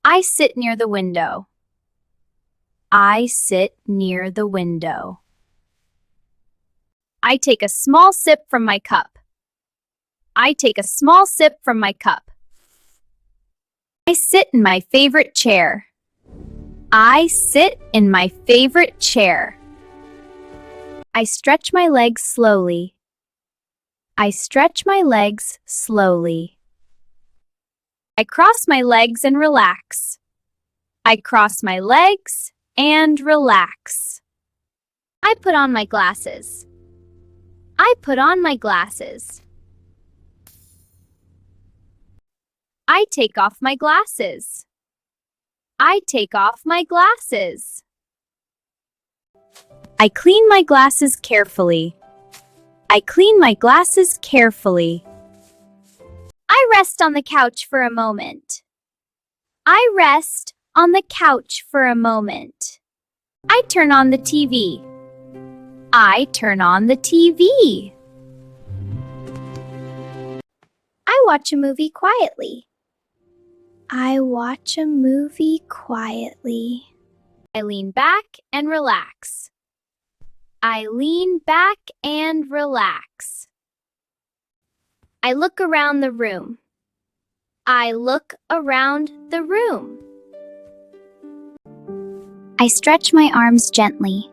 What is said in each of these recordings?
I sit near the window. I sit near the window. I take a small sip from my cup. I take a small sip from my cup. I sit in my favorite chair. I sit in my favorite chair. I stretch my legs slowly. I stretch my legs slowly. I cross my legs and relax. I cross my legs and relax. I put on my glasses. I put on my glasses. I take off my glasses. I take off my glasses. I clean my glasses carefully. I clean my glasses carefully. I rest on the couch for a moment. I rest on the couch for a moment. I turn on the TV. I turn on the TV. I watch a movie quietly. I watch a movie quietly. I lean back and relax. I lean back and relax. I look around the room. I look around the room. I stretch my arms gently.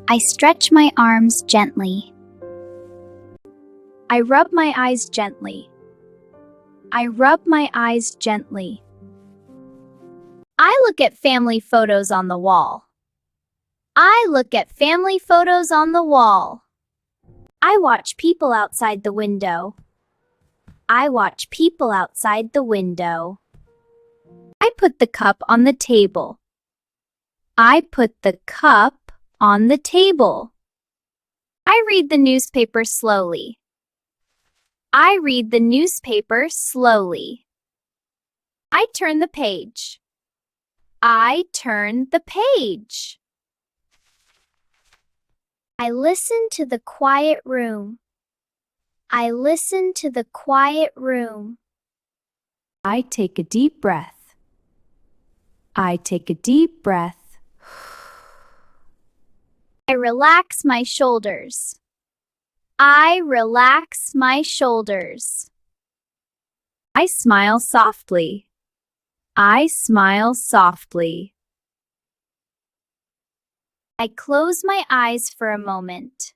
I stretch my arms gently. I rub my eyes gently. I rub my eyes gently. I look at family photos on the wall. I look at family photos on the wall. I watch people outside the window. I watch people outside the window. I put the cup on the table. I put the cup on the table. I read the newspaper slowly. I read the newspaper slowly. I turn the page. I turn the page. I listen to the quiet room. I listen to the quiet room. I take a deep breath. I take a deep breath. I relax my shoulders. I relax my shoulders. I smile softly. I smile softly. I close my eyes for a moment.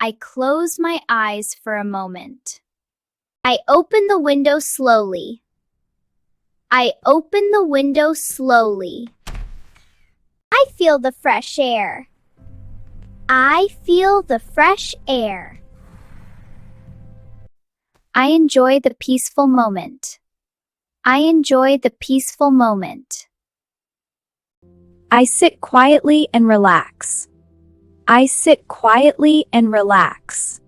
I close my eyes for a moment. I open the window slowly. I open the window slowly. I feel the fresh air. I feel the fresh air. I enjoy the peaceful moment. I enjoy the peaceful moment. I sit quietly and relax. I sit quietly and relax.